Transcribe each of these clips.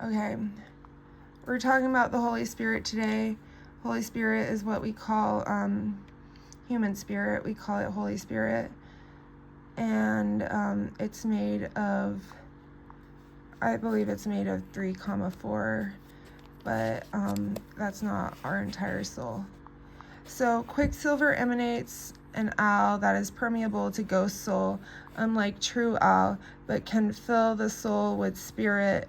Okay, we're talking about the Holy Spirit today. Holy Spirit is what we call human spirit. We call it Holy Spirit. And it's made of, I believe it's made of 3,4, but that's not our entire soul. So Quicksilver emanates an owl that is permeable to ghost soul, unlike true owl, but can fill the soul with spirit.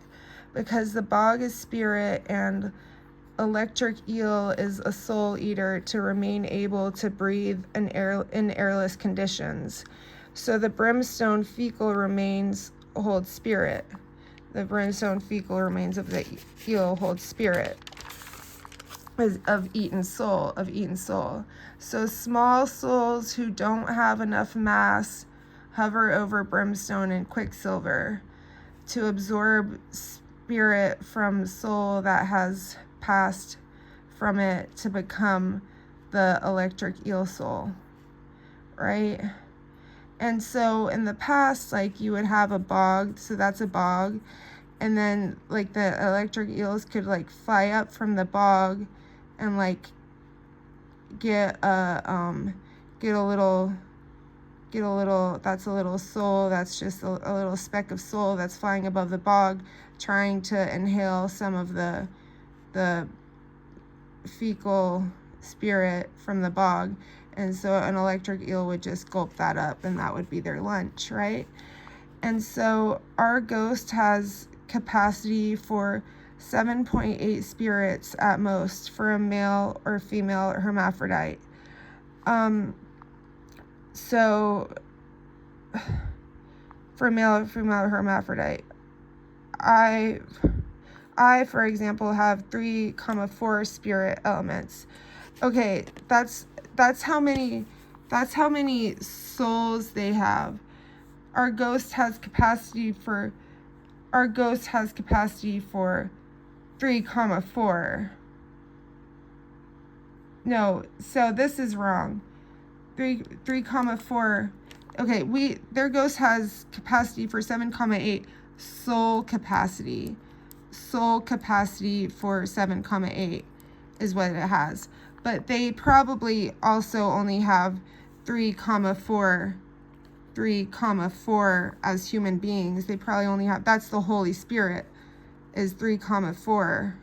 Because the bog is spirit and electric eel is a soul eater to remain able to breathe in airless conditions. So the brimstone fecal remains hold spirit. The brimstone fecal remains of the eel hold spirit. Of eaten soul. So small souls who don't have enough mass hover over brimstone and quicksilver to absorb spirit from soul that has passed from it to become the electric eel soul, right? And so in the past, like, you would have a bog, so that's a bog, and then like the electric eels could like fly up from the bog and like get a little, that's a little soul, that's just a little speck of soul that's flying above the bog, trying to inhale some of the fecal spirit from the bog. And so an electric eel would just gulp that up, and that would be their lunch, right? And so our ghost has capacity for 7.8 spirits at most for a male or female hermaphrodite. So for male or female hermaphrodite, I for example have 3,4 spirit elements. Okay, that's how many souls they have. Our ghost has capacity for 3,4. No, so this is wrong. 3,4. Okay, their ghost has capacity for 7,8 soul capacity. Soul capacity for 7,8 is what it has. But they probably also only have 3,4 as human beings. They probably only have, that's the Holy Spirit, is 3,4.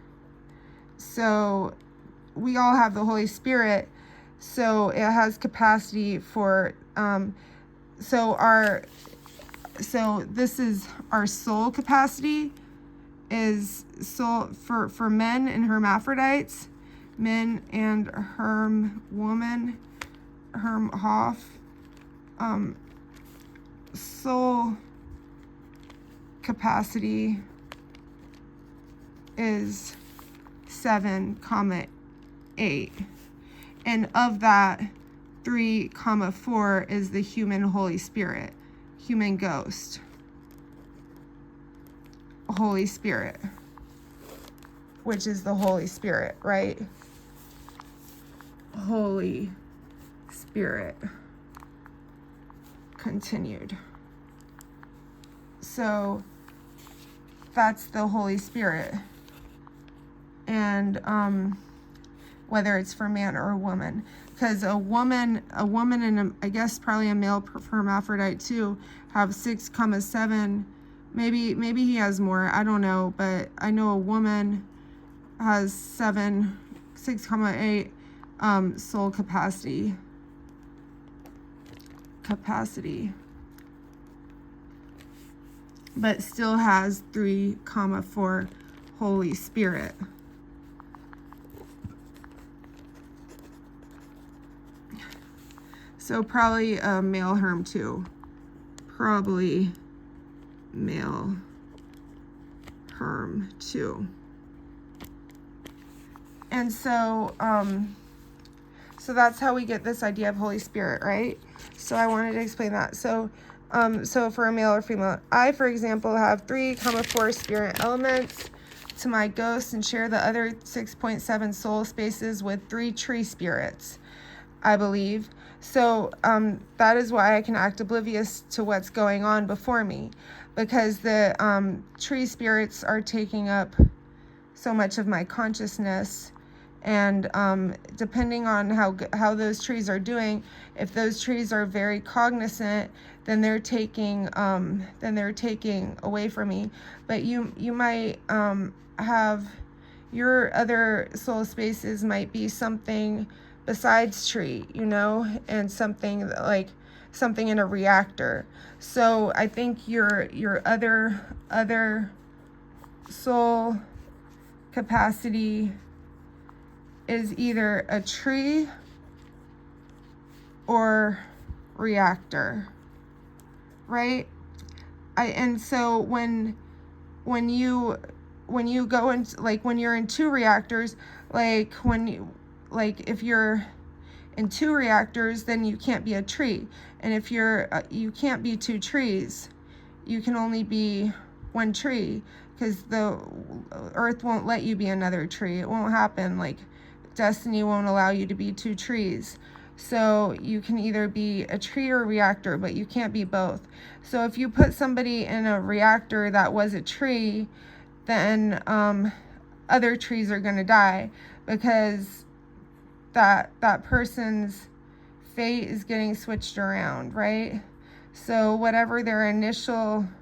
So we all have the Holy Spirit, so it has capacity for so this is our soul capacity, is soul for men and hermaphrodites, men and Hoff, soul capacity is 7,8, and of that 3,4 is the human Holy Spirit, human ghost, Holy Spirit, which is the Holy Spirit, right? Holy Spirit. Continued. So that's the Holy Spirit. And whether it's for man or a woman, because a woman and I guess probably a male hermaphrodite too have 6,7. Maybe he has more, I don't know, but I know a woman has 6,8 soul capacity, but still has 3,4 Holy Spirit. So probably a male herm too. Probably male herm too. And so so that's how we get this idea of Holy Spirit, right? So I wanted to explain that. So for a male or female, I, for example, have 3,4 spirit elements to my ghost and share the other 6.7 soul spaces with 3 tree spirits, I believe. So that is why I can act oblivious to what's going on before me, because the tree spirits are taking up so much of my consciousness. And depending on how those trees are doing, if those trees are very cognizant, then they're taking away from me. But you might have your other soul spaces might be something besides tree, you know, and something in a reactor. So I think your other soul capacity is either a tree or reactor, right? And so when you go into, like, when you're in two reactors, if you're in two reactors, then you can't be a tree. And if you can't be two trees, you can only be one tree, because the earth won't let you be another tree. It won't happen. Like, destiny won't allow you to be two trees. So you can either be a tree or a reactor, but you can't be both. So if you put somebody in a reactor that was a tree, then other trees are going to die, because that person's fate is getting switched around, right? So whatever the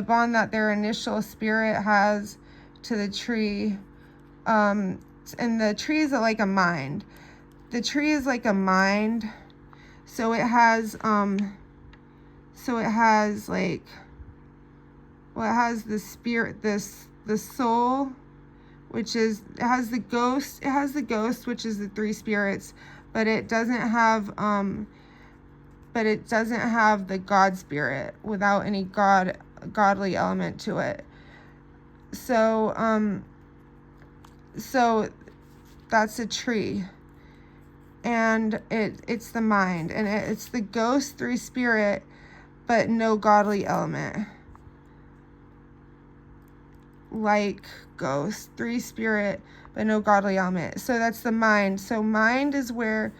bond that their initial spirit has to the tree, and the tree is like a mind. The tree is like a mind. So it has like, well, it has the spirit, the soul, which is, it has the ghost, which is the three spirits, but it doesn't have the God spirit, without any godly element to it. So so that's a tree, and it's the mind, and it's the ghost three spirit, but no godly element. Like ghost three spirit, but no godly element. So that's the mind. So mind is where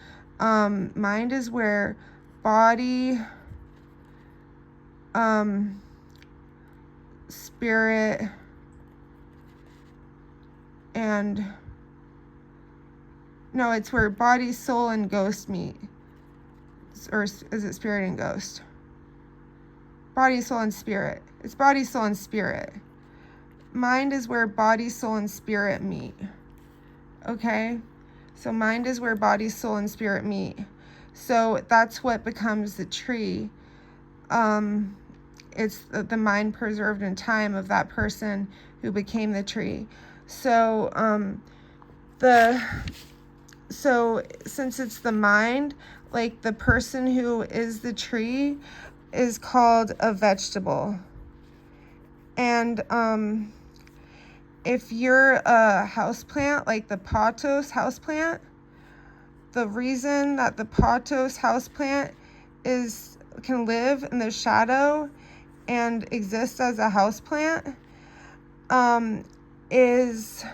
body, spirit, and no, it's where body, soul, and ghost meet. Or is it spirit and ghost? Body, soul, and spirit. It's body, soul, and spirit. Mind is where body, soul, and spirit meet. Okay? So mind is where body, soul, and spirit meet. So that's what becomes the tree. It's the mind preserved in time of that person who became the tree. So since it's the mind, like, the person who is the tree is called a vegetable. And if you're a houseplant, like the pothos houseplant, the reason that the pothos houseplant can live in the shadow and exist as a houseplant is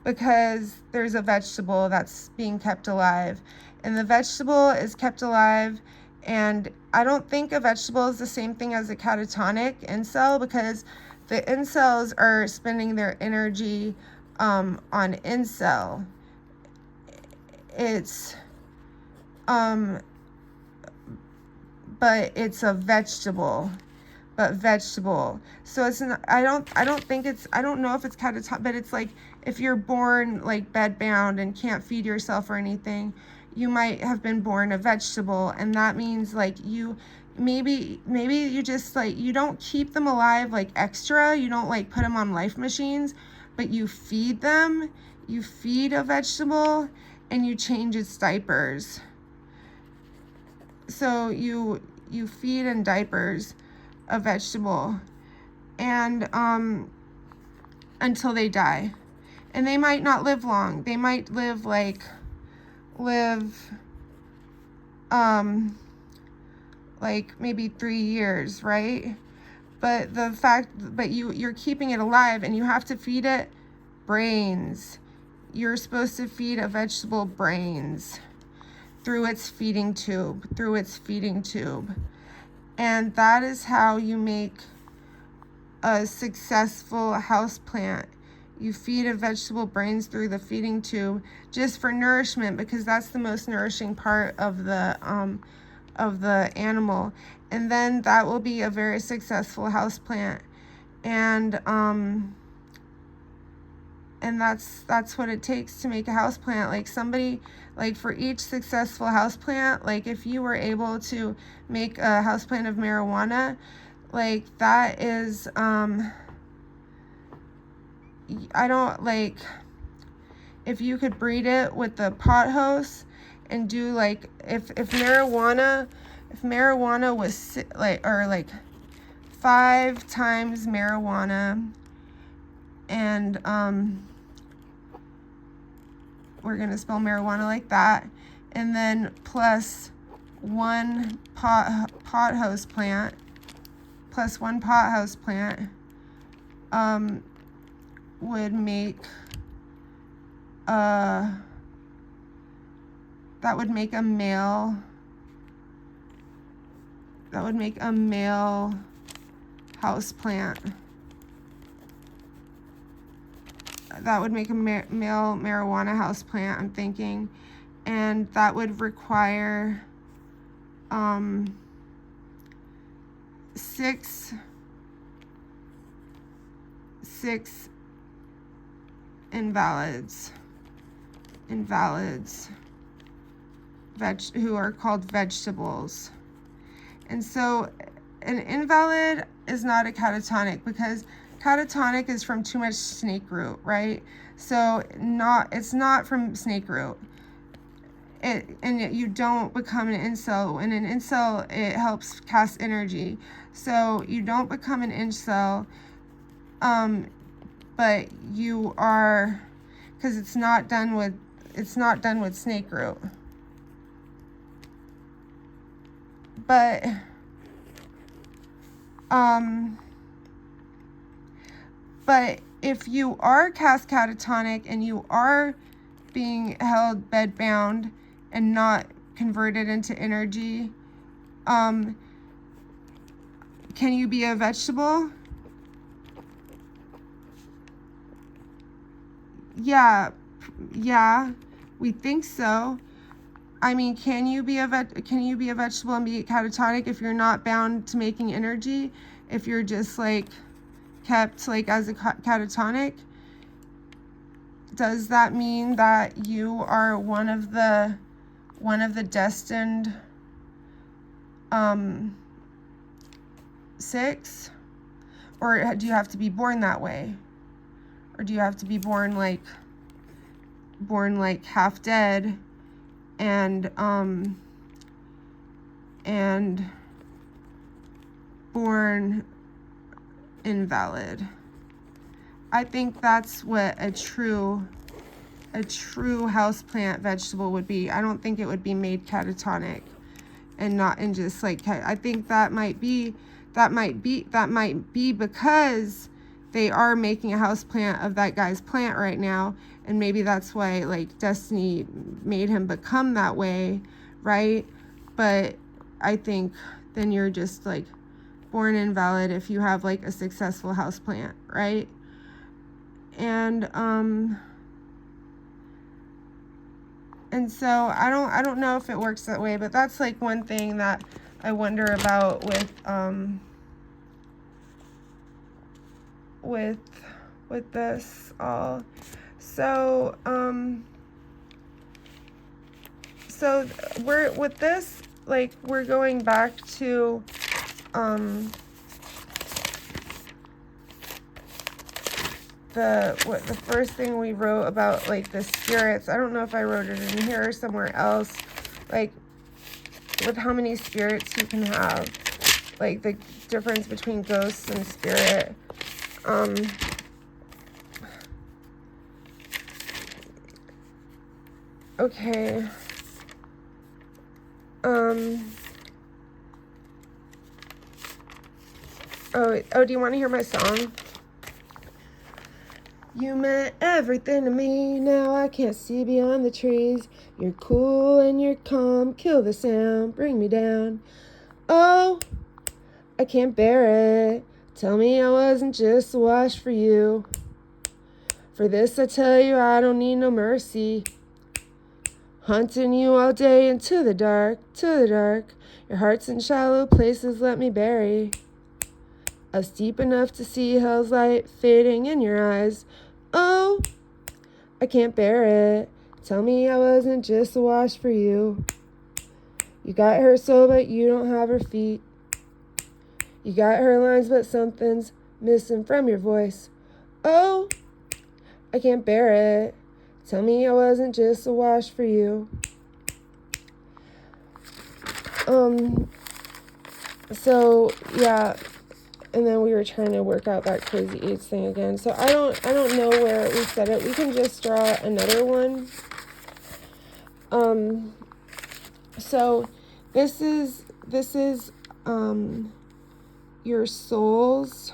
because there's a vegetable that's being kept alive, and the vegetable is kept alive. And I don't think a vegetable is the same thing as a catatonic incel, because the incels are spending their energy on incel. It's but it's a vegetable. So it's not, I don't know if it's catatonic, but it's like, if you're born like bedbound and can't feed yourself or anything, you might have been born a vegetable. And that means, like, you maybe you just, like, you don't keep them alive like extra, you don't like put them on life machines, but you feed them. You feed a vegetable and you change its diapers. So you feed in diapers a vegetable, and until they die. And they might not live long. They might live like maybe 3 years, right? But you're keeping it alive, and you have to feed it brains. You're supposed to feed a vegetable brains. through its feeding tube, And that is how you make a successful houseplant. You feed a vegetable brains through the feeding tube just for nourishment, because that's the most nourishing part of the animal. And then that will be a very successful houseplant. And that's what it takes to make a houseplant. Like somebody, like for each successful houseplant, like if you were able to make a houseplant of marijuana, like that is, I don't, like, if you could breed it with the pot host and do like, if marijuana was like 5 times marijuana, and we're gonna spell marijuana like that, and then plus one pot host plant, would make that would make a male house plant. That would make a male marijuana house plant, I'm thinking. And that would require 6 invalids who are called vegetables. And so an invalid is not a catatonic, because catatonic is from too much snake root, right? So it's not from snake root. And you don't become an incel. And an incel, it helps cast energy. So you don't become an incel, but you are, because it's not done with snake root. But if you are cast catatonic and you are being held bedbound and not converted into energy, can you be a vegetable? Yeah, we think so. I mean, can you be a vegetable and be catatonic if you're not bound to making energy? If you're just like kept like as a catatonic? Does that mean that you are one of the destined 6? Or do you have to be born that way? Or do you have to be born like half dead and born invalid? I think that's what a true houseplant vegetable would be. I don't think it would be made catatonic and just like, I think that might be because they are making a houseplant of that guy's plant right now, and maybe that's why like destiny made him become that way, right? But I think then you're just like born invalid if you have like a successful houseplant, right? And so I don't know if it works that way, but that's like one thing that I wonder about with this all. So so we're with this, like we're going back to the first thing we wrote about, like the spirits. I don't know if I wrote it in here or somewhere else, like with how many spirits you can have, like the difference between ghosts and spirit. Okay. Oh, do you want to hear my song? You meant everything to me, now I can't see beyond the trees. You're cool and you're calm, kill the sound, bring me down. Oh, I can't bear it, tell me I wasn't just a wash for you. For this I tell you I don't need no mercy. Hunting you all day into the dark, to the dark. Your heart's in shallow places, let me bury us deep enough to see hell's light fading in your eyes. Oh, I can't bear it, tell me I wasn't just a wash for you. You got her soul but you don't have her feet. You got her lines but something's missing from your voice. Oh, I can't bear it, tell me I wasn't just a wash for you. So yeah, and then we were trying to work out that crazy eights thing again. So I don't know where we set it. We can just draw another one. So this is your soul's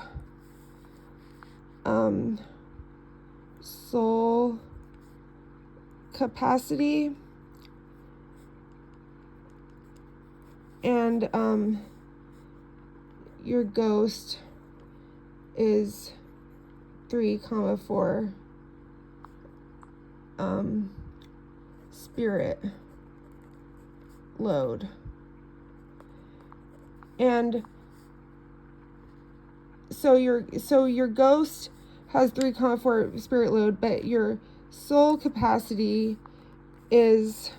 SoeL Capacity, and your ghost is 3,4 spirit load. And so your ghost has 3,4 spirit load, but your SoeL Capacity is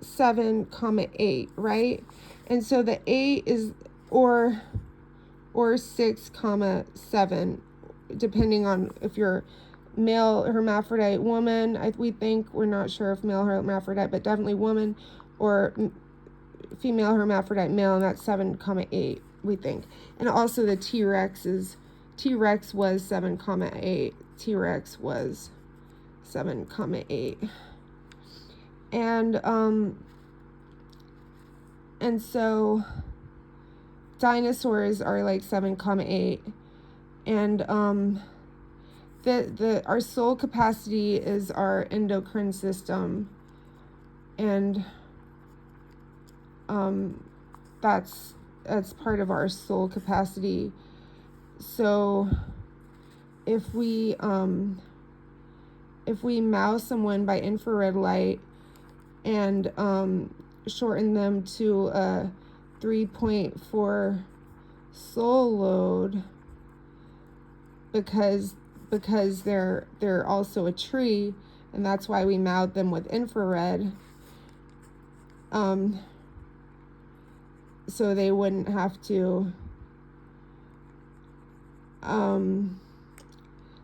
7,8, right? And so the 8 is or 6,7, depending on if you're male hermaphrodite woman. We think, we're not sure if male hermaphrodite, but definitely woman, or female hermaphrodite male, and that's 7,8, we think. And also the T-Rex was 7,8. T-Rex was 7,8. And so dinosaurs are like 7,8, and our SoeL Capacity is our endocrine system, and that's part of our SoeL Capacity. So if we mouse someone by infrared light and shorten them to a 3.4 soul load, because they're also a tree, and that's why we mount them with infrared, so they wouldn't have to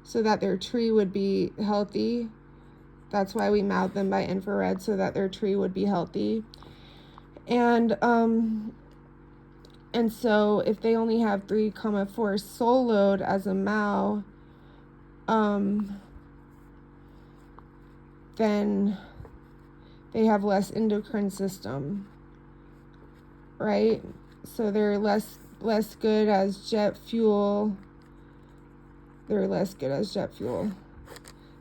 so that their tree would be healthy. That's why we mount them by infrared, so that their tree would be healthy. And so if they only have 3,4 soul load as a Mao, then they have less endocrine system, right? So they're less good as jet fuel. They're less good as jet fuel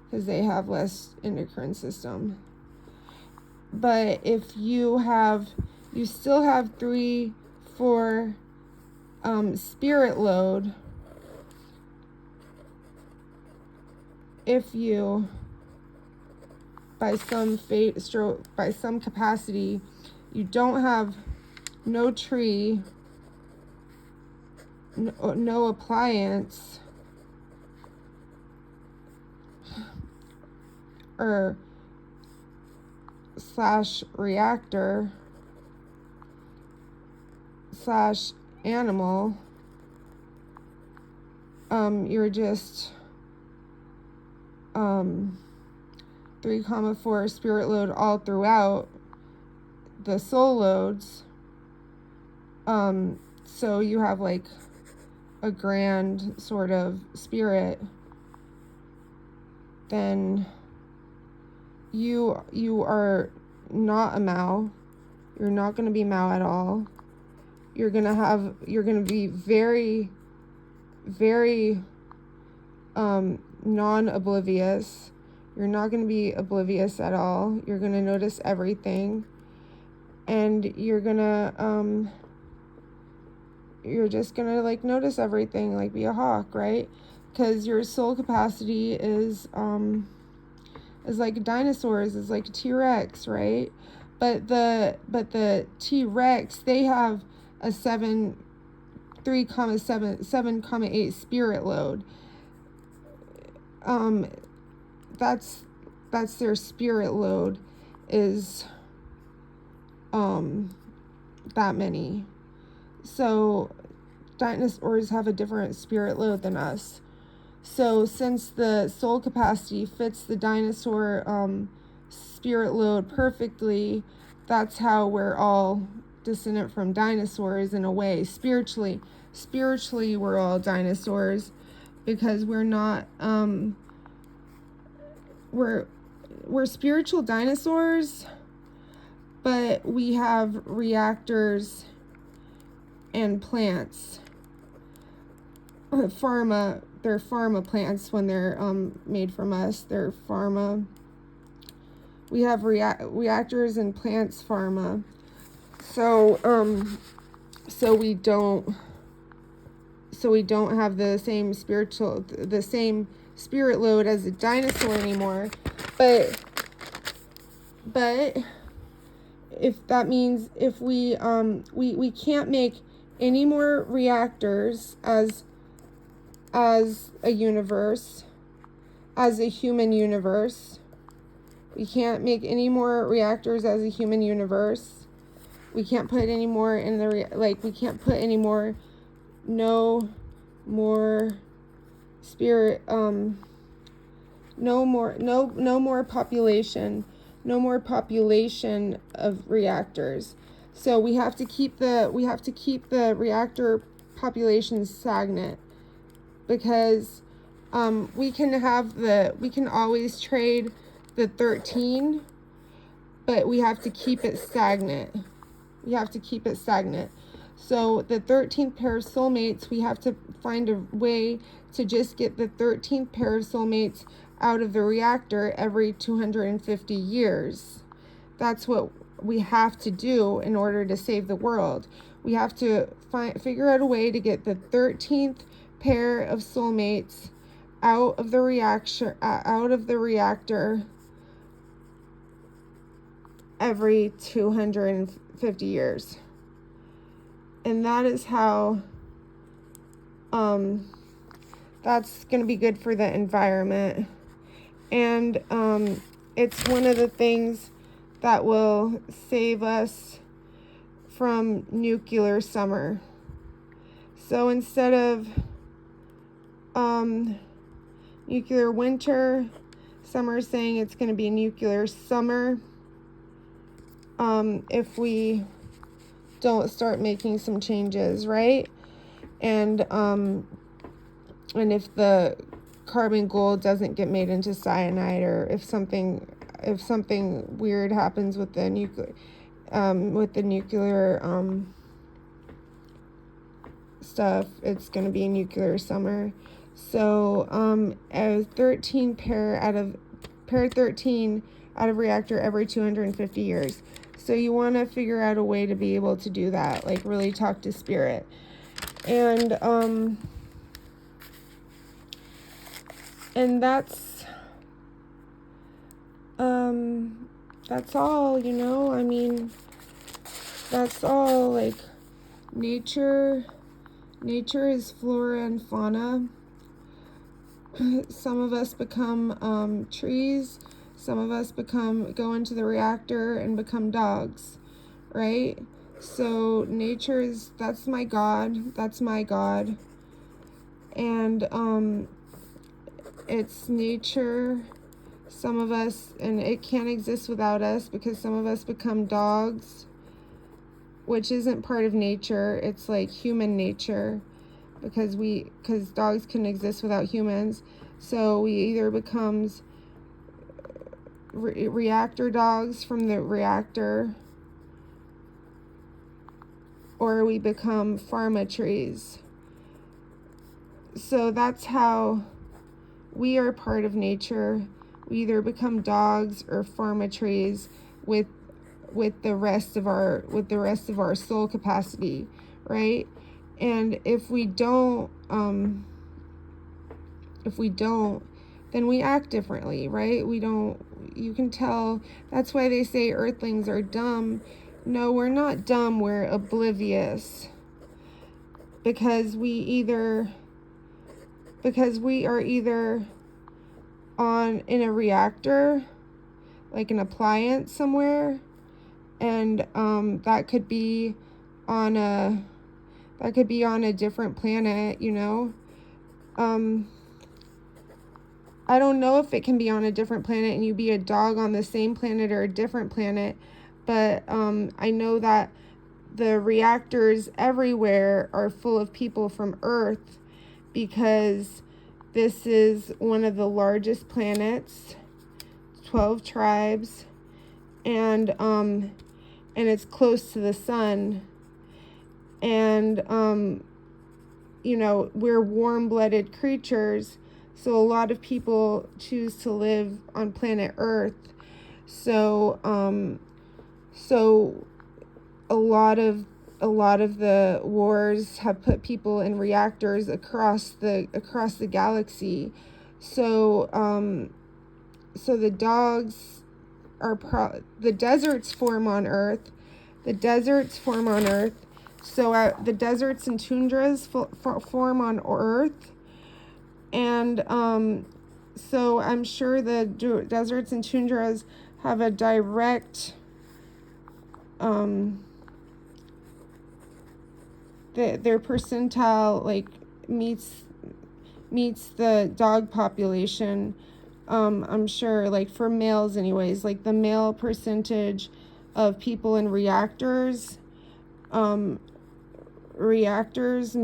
because they have less endocrine system. But if you still have 3,4 spirit load. If you, by some fate stroke, by some capacity, you don't have no tree, no appliance, or / reactor / animal, you're just 3,4 spirit load all throughout the soul loads. So you have like a grand sort of spirit, then you are not a Mao. You're not going to be Mao at all. You're going to be very, very non-oblivious. You're not going to be oblivious at all. You're going to notice everything. And you're just going to like notice everything, like be a hawk, right? Because your soul capacity is like dinosaurs, is like a T-Rex, right? But the T-Rex, they have a 7.8 spirit load. That's their spirit load is that many. So dinosaurs have a different spirit load than us. So since the soul capacity fits the dinosaur spirit load perfectly, that's how we're all descendant from dinosaurs in a way. Spiritually we're all dinosaurs, because we're not we're spiritual dinosaurs, but we have reactors and plants. They're pharma plants when they're made from us. They're pharma. We have reactors and plants pharma. So we don't have the same spirit load as a dinosaur anymore. But if that means if we can't make any more reactors as a universe, as a human universe. We can't make any more reactors as a human universe. We can't put any more in the we can't put any more, no more spirit, no more population of reactors. So we have to keep the reactor population stagnant, because we can always trade the 13, but we have to keep it stagnant. So the 13th pair of soulmates, we have to find a way to just get the 13th pair of soulmates out of the reactor every 250 years. That's what we have to do in order to save the world. We have to figure out a way to get the 13th pair of soulmates out of the reactor every 250 years. And that is how that's going to be good for the environment. And it's one of the things that will save us from nuclear summer. So instead of nuclear winter, some are saying it's going to be nuclear summer, if we don't start making some changes, right? And if the carbon gold doesn't get made into cyanide, or if something weird happens with the nuclear stuff, it's going to be nuclear summer. So a 13 pair out of 13 out of reactor every 250 years. So you want to figure out a way to be able to do that, like really talk to spirit. And that's all, you know. I mean, that's all. Like nature is flora and fauna. Some of us become trees. Some of us go into the reactor and become dogs, right? So that's my God. That's my God. And it's nature. Some of us, and it can't exist without us, because some of us become dogs, which isn't part of nature. It's like human nature, because dogs can exist without humans. So we either becomes reactor dogs from the reactor, or we become pharma trees. So that's how we are part of nature. We either become dogs or pharma trees with the rest of our soul capacity, right? And if we don't, then we act differently, right? We don't. You can tell. That's why they say earthlings are dumb. No, we're not dumb. We're oblivious, because we are either in a reactor, like an appliance somewhere, and that could be on a different planet, you know. I don't know if it can be on a different planet and you be a dog on the same planet or a different planet, but I know that the reactors everywhere are full of people from Earth, because this is one of the largest planets, 12 tribes, and it's close to the sun, and you know, we're warm-blooded creatures, so a lot of people choose to live on planet Earth. So a lot of the wars have put people in reactors across the galaxy. So the dogs the deserts form on Earth. So the deserts and tundras form on Earth, and so I'm sure the deserts and tundras have a direct their percentile like meets the dog population. I'm sure, like for males anyways, like the male percentage of people in reactors, male reactors,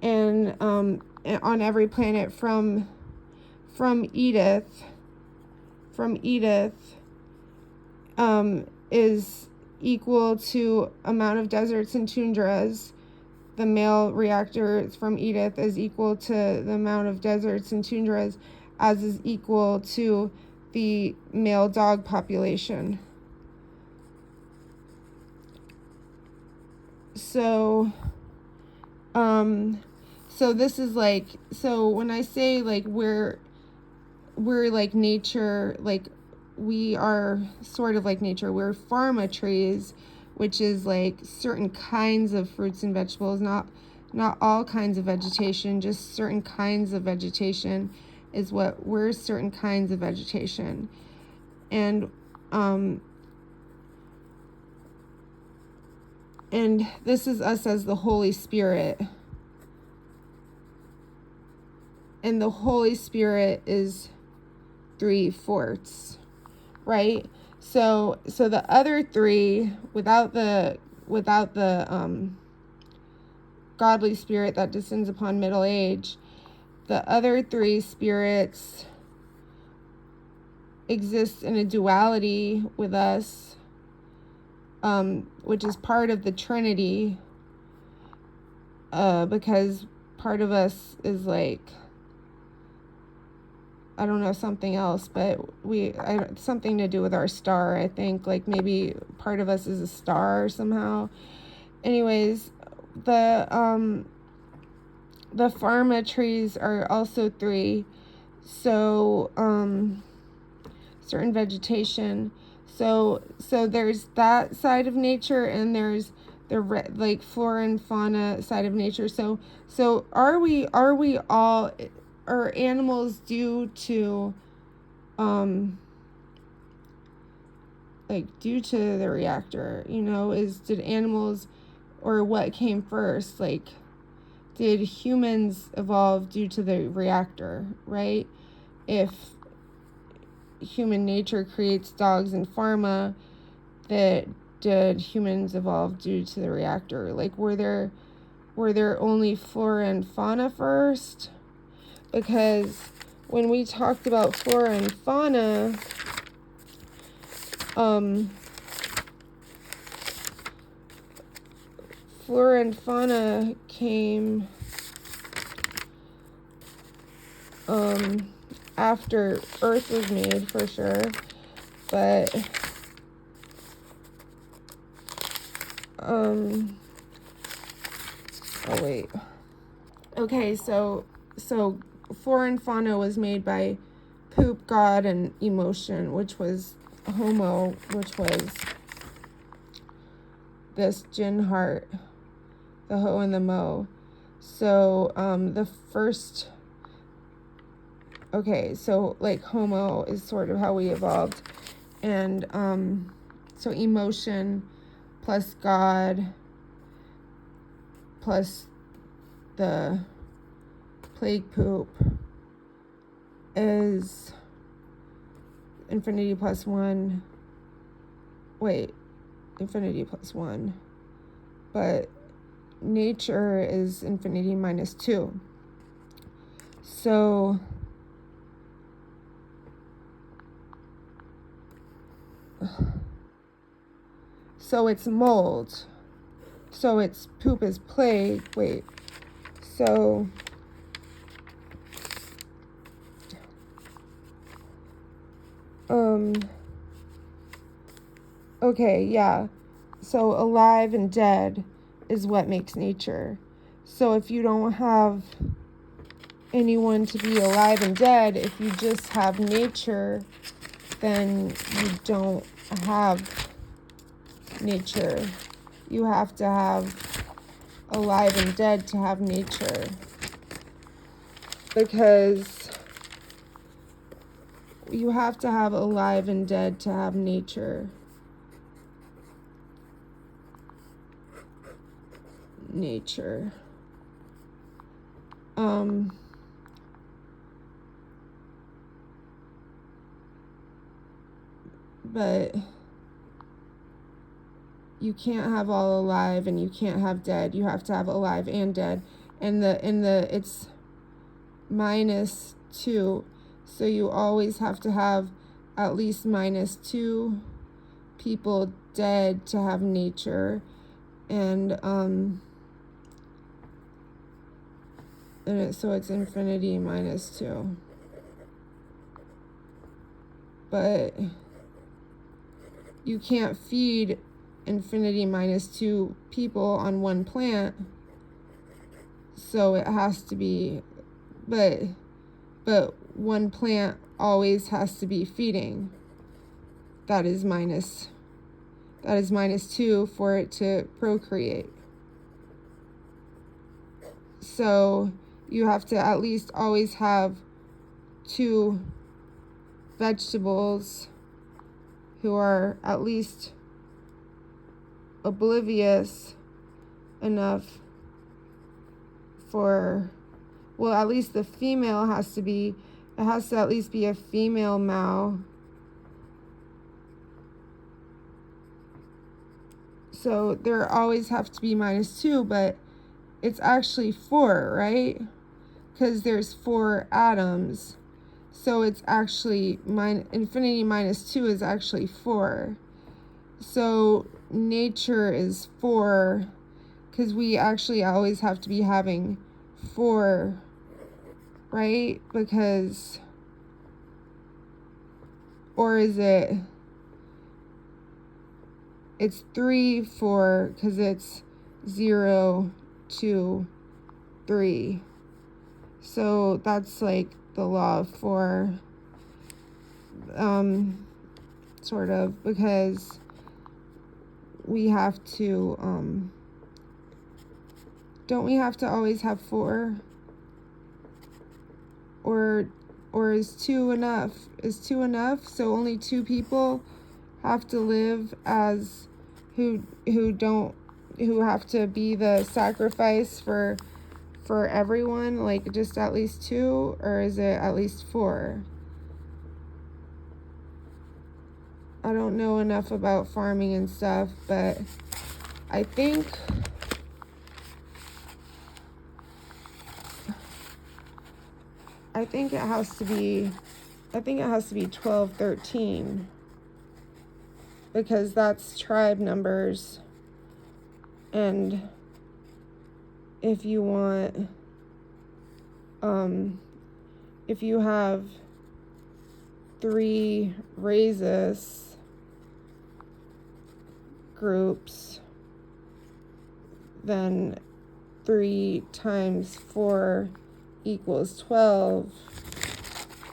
and on every planet from Edith is equal to amount of deserts and tundras. The male reactors from Edith is equal to the amount of deserts and tundras, as is equal to the male dog population. So this is like, so when I say like we're like nature, like we are sort of like nature. We're pharma trees, which is like certain kinds of fruits and vegetables, not all kinds of vegetation, just certain kinds of vegetation is what we're, certain kinds of vegetation. And this is us as the Holy Spirit. And the Holy Spirit is 3/4, right? So the other three, without the godly spirit that descends upon middle age, the other three spirits exist in a duality with us, which is part of the Trinity, because part of us is like, I don't know, something else, but something to do with our star, I think, like maybe part of us is a star somehow. Anyways, the pharma trees are also 3, so certain vegetation. So there's that side of nature, and there's the like flora and fauna side of nature. So are we all, are animals due to the reactor, you know? Did animals, or what came first? Like, did humans evolve due to the reactor, right? If human nature creates dogs and pharma, did humans evolve due to the reactor? Like, were there only flora and fauna first? Because when we talked about flora and fauna, flora and fauna came after Earth was made, for sure. But oh wait. Okay, so flora and fauna was made by poop, God, and emotion, which was homo, which was this gin heart, the ho and the mo. So the first, okay, so like homo is sort of how we evolved, and so emotion plus God plus the plague poop is infinity plus 1. Wait, infinity plus 1. But nature is infinity minus 2. So it's mold. So it's poop is plague. Wait. So okay, yeah. So alive and dead is what makes nature. So if you don't have anyone to be alive and dead, if you just have nature, then you don't have nature. You have to have alive and dead to have nature. Because you have to have alive and dead to have nature. Nature. But you can't have all alive and you can't have dead. You have to have alive and dead. And it's minus 2. So you always have to have at least minus 2 people dead to have nature. And so it's infinity minus 2. But you can't feed infinity minus 2 people on one plant. So it has to be, but one plant always has to be feeding. That is minus 2 for it to procreate. So you have to at least always have 2 vegetables who are at least oblivious enough for, well, at least the female has to at least be a female Mao. So there always have to be minus 2, but it's actually 4, right? Because there's 4 atoms. So it's actually infinity minus 2 is actually 4. So nature is 4, because we actually always have to be having 4, right? Because, or is it, it's 3, 4, because it's 0, 2, 3. So that's like the law of 4, sort of, because we have to, don't we have to always have 4? Or is 2 enough? Is 2 enough? So only 2 people have to live as who have to be the sacrifice for everyone, like just at least 2, or is it at least 4? I don't know enough about farming and stuff, but I think it has to be 12, 13, because that's tribe numbers. And if you want if you have 3 rhesus groups, then 3 times 4 equals 12,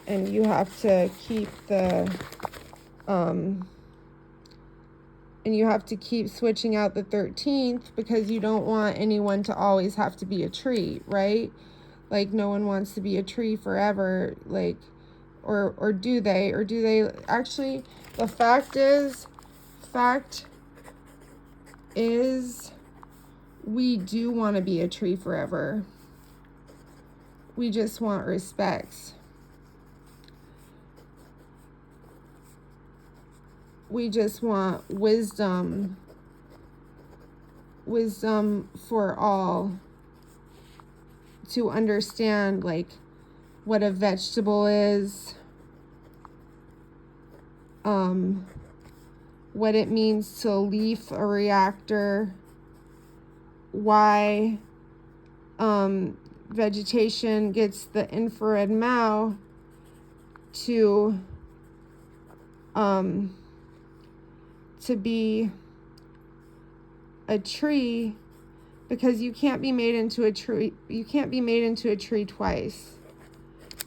and you have to keep the and you have to keep switching out the 13th because you don't want anyone to always have to be a tree, right? Like, no one wants to be a tree forever, like, or do they? Or do they? Actually, the fact is, we do want to be a tree forever. We just want respect. We just want wisdom for all, to understand, like, what a vegetable is, what it means to leaf a reactor, why vegetation gets the infrared MAO to be a tree, because you can't be made into a tree. You can't be made into a tree twice.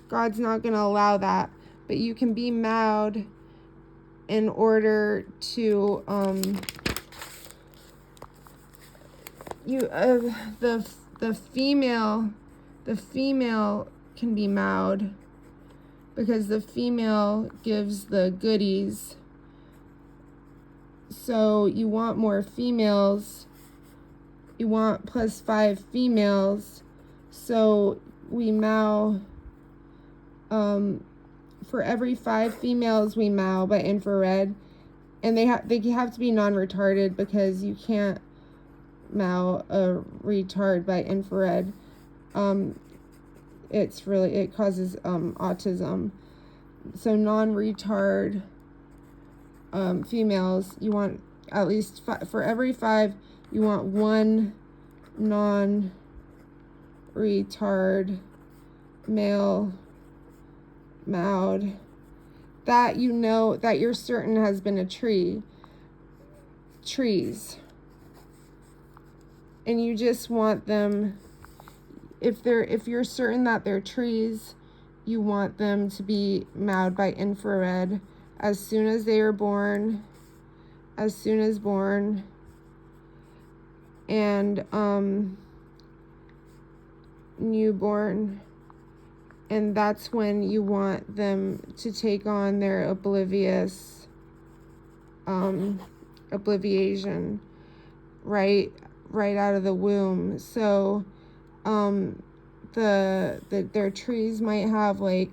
God's not going to allow that. But you can be MAO'd in order to the female can be MAO'd because the female gives the goodies. So you want more females. You want +5 females. So we MAO, for every 5 females we MAO by infrared, and they have to be non-retarded because you can't MAO a retard by infrared. It causes autism. So non-retard females, you want at least for every 5, you want 1 non-retard male MAO'd that you know that you're certain has been a trees, and you just want them, if you're certain that they're trees, you want them to be MAO'd by infrared as soon as they are born, and newborn, and that's when you want them to take on their obliviation, right out of the womb. So their trees might have like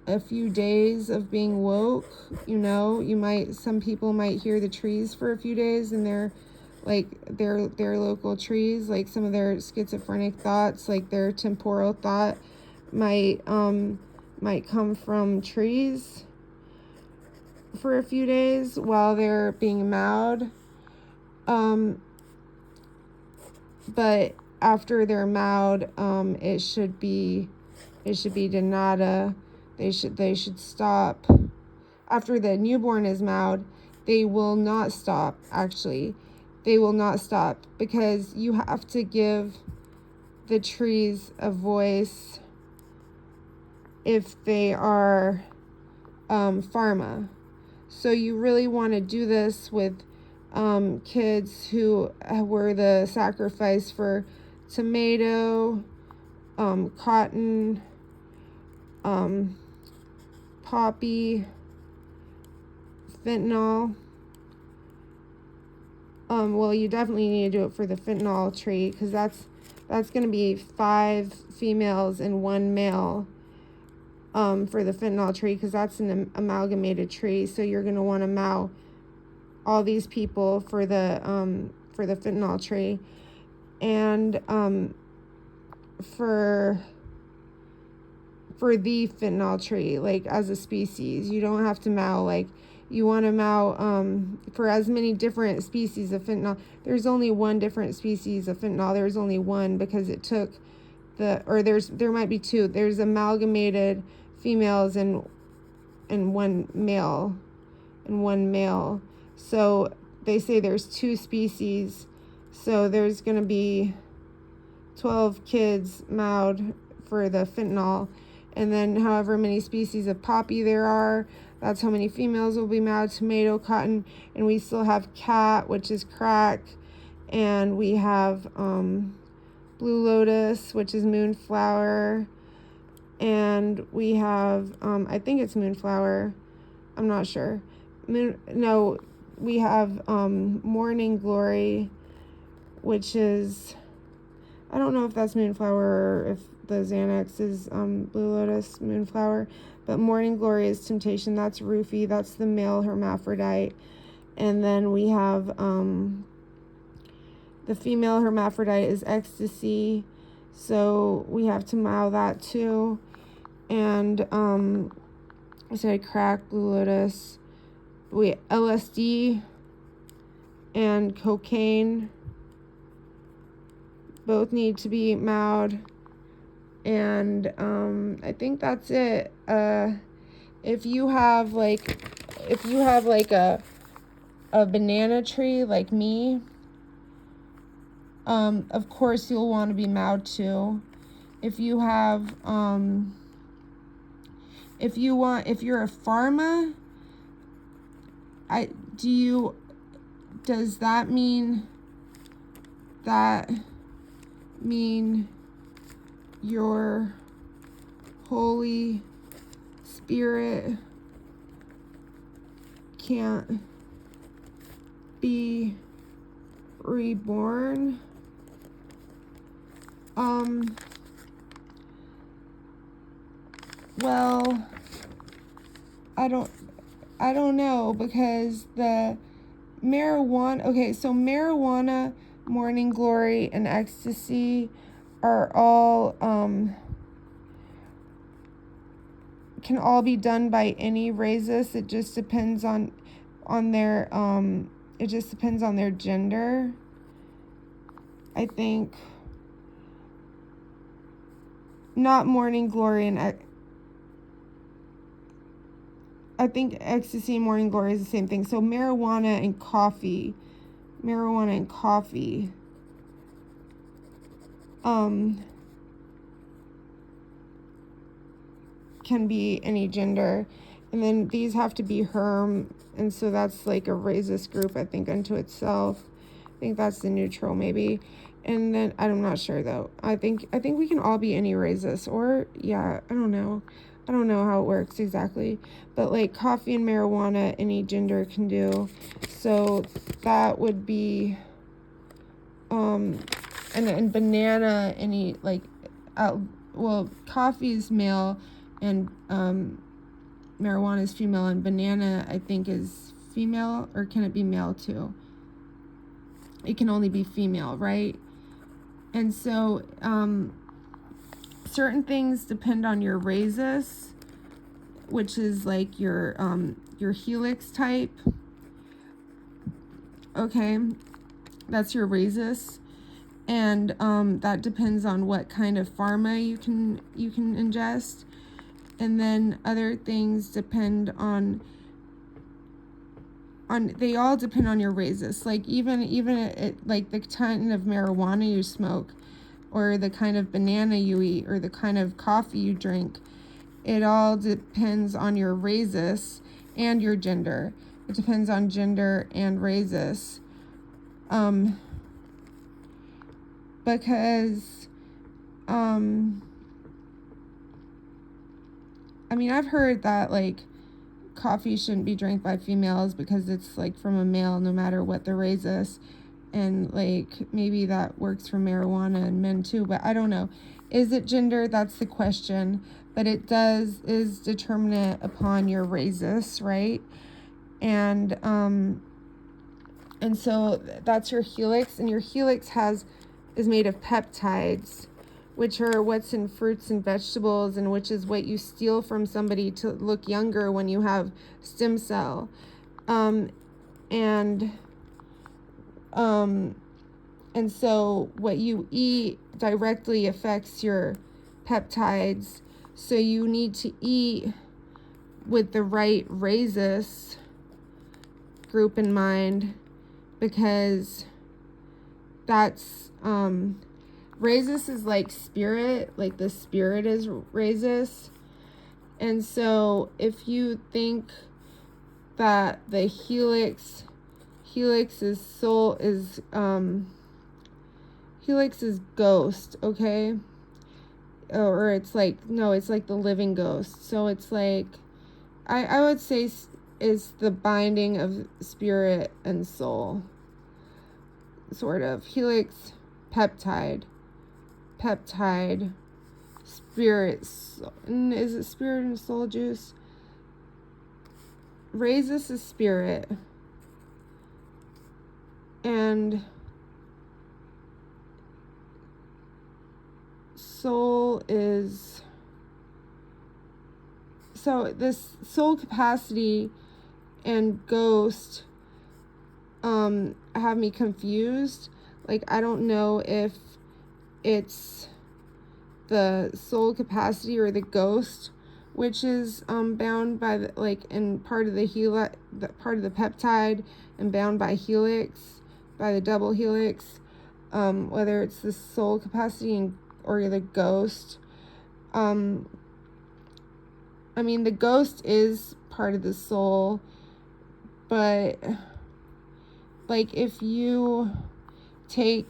a few days of being woke, some people might hear the trees for a few days, and they're like their local trees, like some of their schizophrenic thoughts, like their temporal thought might come from trees for a few days while they're being MAO'd. But after they're MAO'd, it should be denada. They should stop. After the newborn is MAO'd, they will not stop, actually. They will not stop, because you have to give the trees a voice if they are pharma. So you really want to do this with kids who were the sacrifice for tomato, cotton, poppy, fentanyl. Well, you definitely need to do it for the fentanyl tree, because that's going to be 5 females and 1 male for the fentanyl tree, because that's an amalgamated tree. So you're going to want to MAO all these people for the fentanyl tree, and for the fentanyl tree, like as a species. You don't have to MAO, like you want to MAO for as many different species of fentanyl. There's only one different species of fentanyl. There's only one, because it took there might be two. There's amalgamated females and one male, So they say there's 2 species. So there's going to be 12 kids mowed for the fentanyl. And then however many species of poppy there are, that's how many females will be mowed. Tomato, cotton, and we still have cat, which is crack. And we have blue lotus, which is moonflower. And we have, I think it's moonflower. I'm not sure. We have morning glory, which is, I don't know if that's moonflower or if the Xanax is blue lotus, moonflower. But morning glory is temptation. That's roofie. That's the male hermaphrodite. And then we have the female hermaphrodite is ecstasy. So we have to mow that too. And I said crack, blue lotus. LSD and cocaine both need to be mowed. And I think that's it. If you have like a banana tree like me, of course you'll want to be mowed too. If you have if you're a pharma, does that mean your Holy Spirit can't be reborn? Well, I don't know, because the marijuana, okay, so marijuana, morning glory, and ecstasy are all, can all be done by any rhesus. It just depends on their, it just depends on their gender. I think not morning glory and I think ecstasy and morning glory is the same thing. So marijuana and coffee can be any gender. And then these have to be herm, and so that's like a rhesus group, I think, unto itself. I think that's the neutral, maybe. And then I'm not sure though. I think we can all be any rhesus, or yeah, I don't know how it works exactly, but like coffee and marijuana any gender can do. So that would be and banana any, like, well, coffee is male and marijuana is female, and banana I think is female, or can it be male too? It can only be female, right? And so certain things depend on your rhesus, which is like your helix type. Okay, that's your rhesus, and that depends on what kind of pharma you can ingest. And then other things depend on they all depend on your rhesus. Like even like the kind of marijuana you smoke, or the kind of banana you eat, or the kind of coffee you drink, it all depends on your rhesus and your gender. It depends on gender and rhesus. Because I mean, I've heard that like coffee shouldn't be drank by females because it's like from a male no matter what the rhesus, and like maybe that works for marijuana and men too, but I don't know. Is it gender? That's the question. But it is determinate upon your rhesus, right? And so that's your helix, and your helix is made of peptides, which are what's in fruits and vegetables, and which is what you steal from somebody to look younger when you have stem cell. And so what you eat directly affects your peptides. So you need to eat with the right rhesus group in mind, because that's rhesus is like spirit, like the spirit is rhesus. And so if you think that the helix is soul, is helix is ghost, okay? Or it's like, no, it's like the living ghost. So it's like, I would say is the binding of spirit and soul, sort of. Helix, peptide, spirit, is it spirit and soul juice? Rhesus is spirit, and soul is, so this SoeL Capacity and Ghost have me confused. Like, I don't know if it's the SoeL Capacity or the Ghost, which is bound by the, like, in part of the part of the peptide, and bound by helix, by the double helix, whether it's the SoeL Capacity or the Ghost. I mean, the Ghost is part of the soul, but like, if you take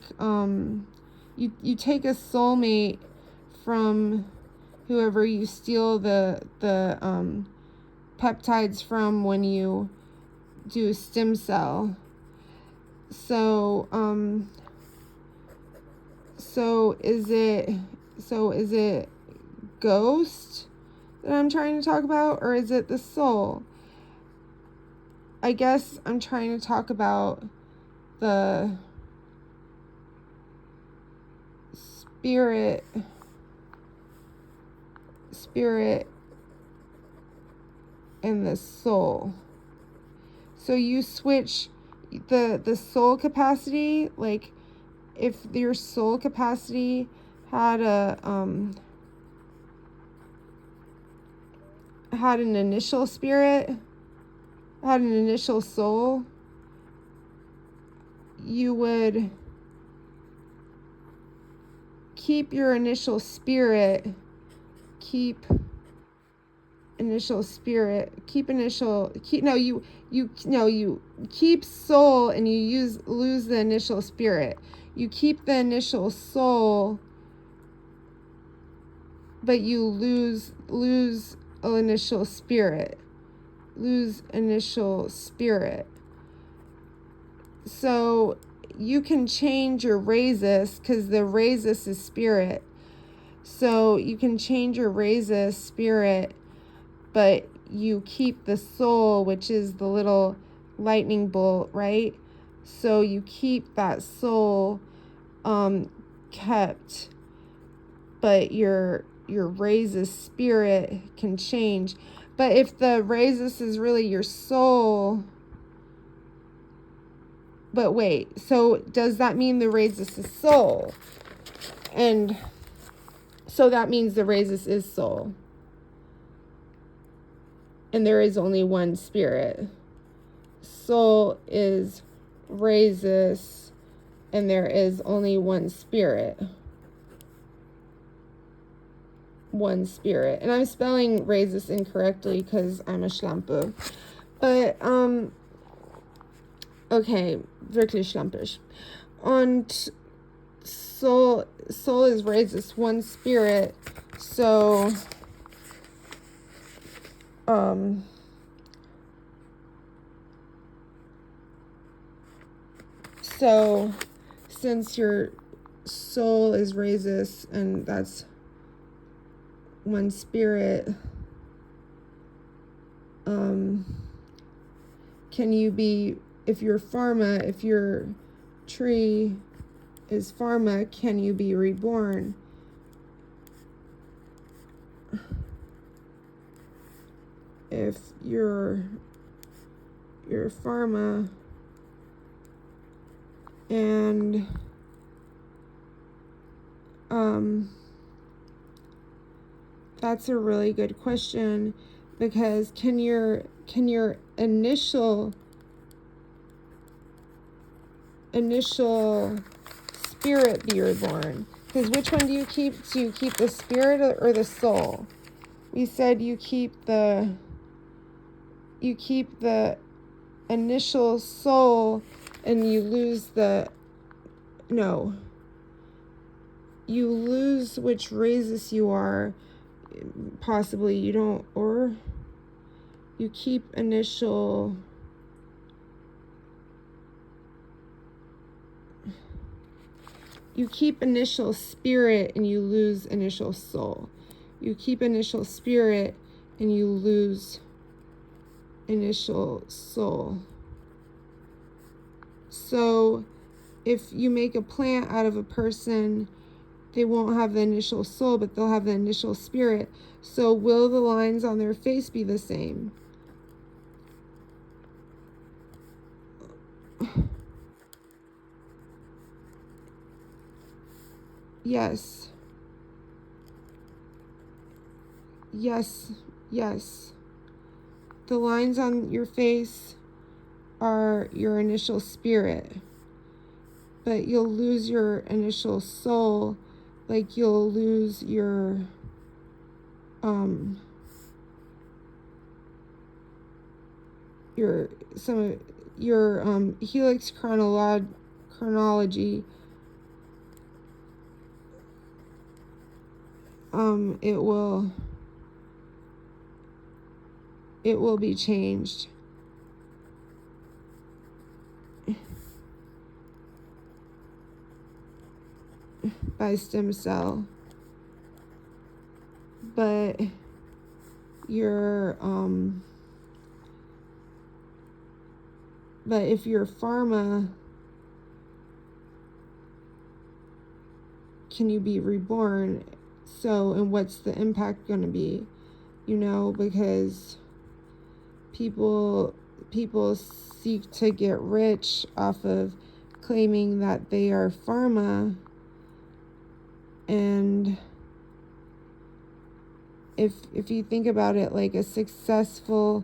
you take a soulmate from whoever you steal the peptides from when you do stem cell. So is it Ghost that I'm trying to talk about, or is it the soul? I guess I'm trying to talk about the spirit and the soul. So you switch the SoeL Capacity, like, if your SoeL Capacity had had an initial spirit, had an initial soul, you would keep your initial spirit, keep soul, and you lose the initial spirit. You keep the initial soul, but you lose initial spirit. So you can change your rhesus, because the rhesus is spirit. So you can change your rhesus spirit, but you keep the soul, which is the little lightning bolt, right? So you keep that soul kept, but your rhesus spirit can change. But if the rhesus is really your soul, but wait, so does that mean the rhesus is soul? And so that means the rhesus is soul, and there is only one spirit. Soul is rhesus, and there is only one spirit. And I'm spelling rhesus incorrectly because I'm a Schlampe. But okay, wirklich schlampisch. Und soul is rhesus, one spirit. So so since your soul is rhesus, and that's one spirit, can you be, if your tree is pharma, can you be reborn? If you're pharma and That's a really good question, because can your initial spirit be reborn? Because which one do you keep? Do you keep the spirit or the soul? We said you keep the initial soul, and you lose you lose which rhesus you are. Possibly you don't, or you keep initial spirit and you lose initial soul. You keep initial spirit and you lose initial soul. So if you make a plant out of a person, they won't have the initial soul, but they'll have the initial spirit. So will the lines on their face be the same? Yes. Yes. Yes. The lines on your face are your initial spirit, but you'll lose your initial soul, like you'll lose your helix chronology. It will be changed. By stem cell. But but if you're pharma, can you be reborn? So, and what's the impact going to be? Because people seek to get rich off of claiming that they are pharma, and if you think about it, like a successful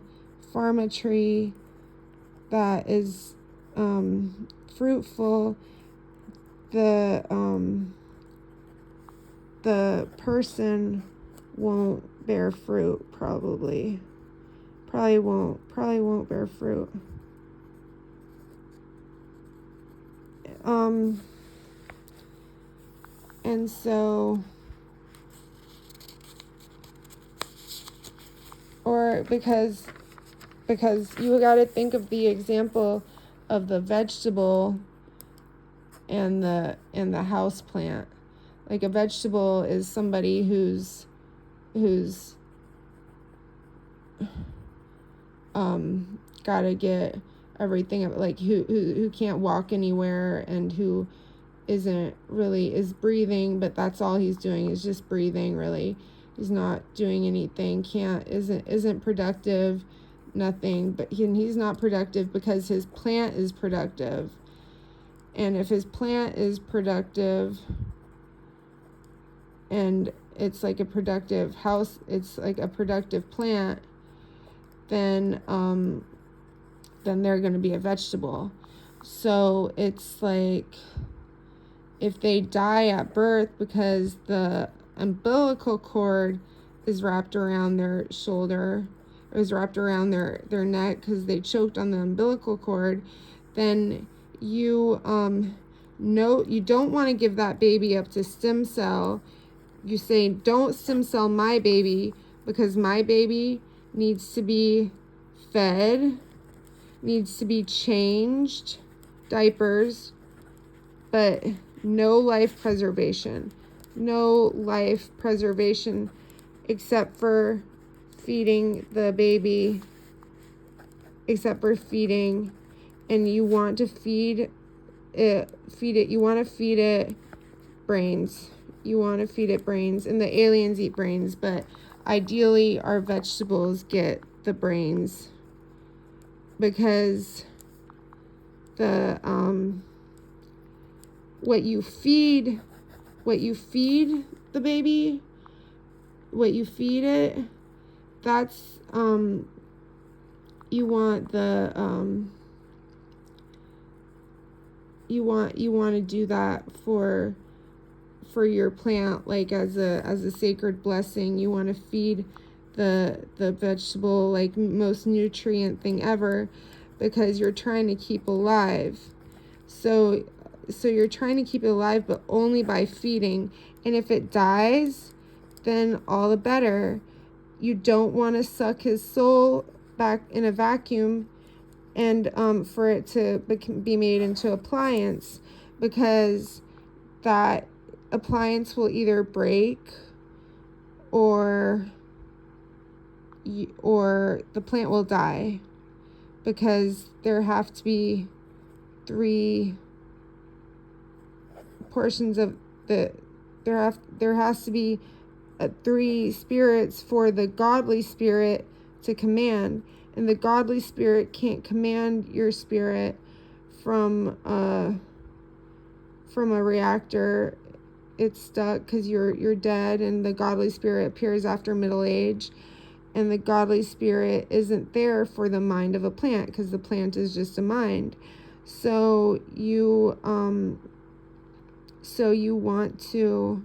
pharma tree that is fruitful, the person won't bear fruit. Probably won't bear fruit. And so, or because you got to think of the example of the vegetable and the house plant. Like a vegetable is somebody who's got to get everything, like who can't walk anywhere, and who is breathing, but that's all he's doing is just breathing. Really, he's not doing anything, isn't productive, nothing. But he's not productive because his plant is productive. And if his plant is productive, and it's like a productive house, it's like a productive plant, then they're going to be a vegetable. So it's like if they die at birth because the umbilical cord is wrapped around their shoulder, it was wrapped around their neck because they choked on the umbilical cord, then you you don't want to give that baby up to stem cell. You say, don't stem cell my baby, because my baby needs to be fed, needs to be changed, diapers, but no life preservation except for feeding the baby, and you want to feed it brains. You want to feed it brains, and the aliens eat brains, but ideally our vegetables get the brains, because the what you feed what you feed the baby, what you feed it, that's, you want the, you want to do that for your plant, like as a sacred blessing. You want to feed the vegetable like most nutrient thing ever, because you're trying to keep alive. So you're trying to keep it alive, but only by feeding. And if it dies, then all the better. You don't want to suck his soul back in a vacuum and for it to be made into appliance, because that appliance will either break or the plant will die, because there have to be 3 portions of there has to be 3 spirits for the godly spirit to command, and the godly spirit can't command your spirit from a reactor. It's stuck because you're dead, and the godly spirit appears after middle age, and the godly spirit isn't there for the mind of a plant, because the plant is just a mind. So you don't want to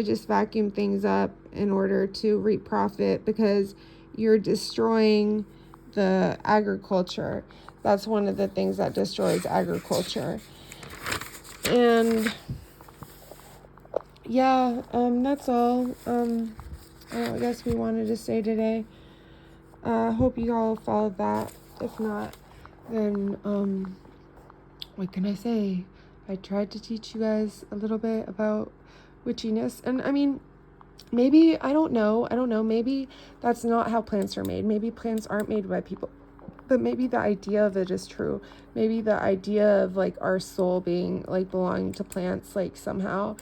just vacuum things up in order to reap profit, because you're destroying the agriculture. That's one of the things that destroys agriculture. And yeah, that's all I guess we wanted to say today. Hope you all followed that. If not, then what can I say? I tried to teach you guys a little bit about witchiness. And I mean, maybe, I don't know, maybe that's not how plants are made. Maybe plants aren't made by people, but maybe the idea of it is true. Maybe the idea of like our soul being like belonging to plants like somehow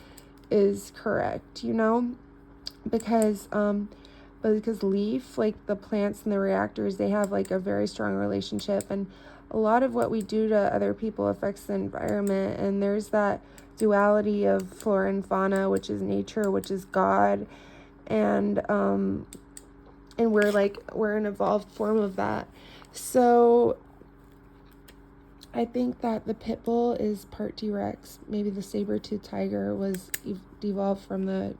is correct, you know? Because Leaf, like the plants and the reactors, they have like a very strong relationship, and a lot of what we do to other people affects the environment. And there's that duality of flora and fauna, which is nature, which is God, and we're an evolved form of that. So I think that the pit bull is part T-Rex. Maybe the saber-toothed tiger was evolved from the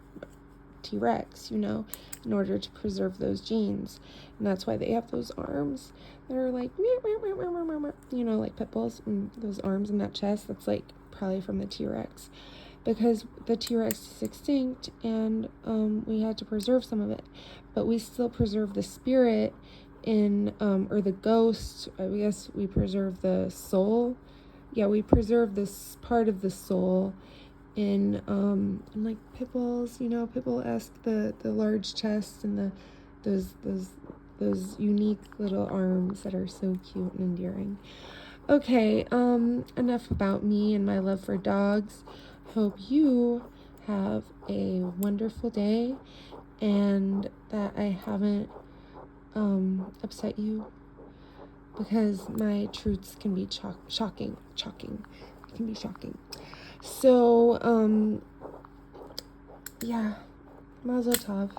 T-Rex, you know, in order to preserve those genes. And that's why they have those arms that are like, you know, like pit bulls, and those arms and that chest, that's like probably from the T-Rex, because the T-Rex is extinct, and we had to preserve some of it, but we still preserve the spirit in, or the ghost. I guess we preserve the soul. Yeah, we preserve this part of the soul in like pit bulls, you know, pit bull-esque, the large chest and those unique little arms that are so cute and endearing. Okay, enough about me and my love for dogs. Hope you have a wonderful day, and that I haven't upset you, because my truths can be shocking. It can be shocking. So, yeah, Mazel Tov.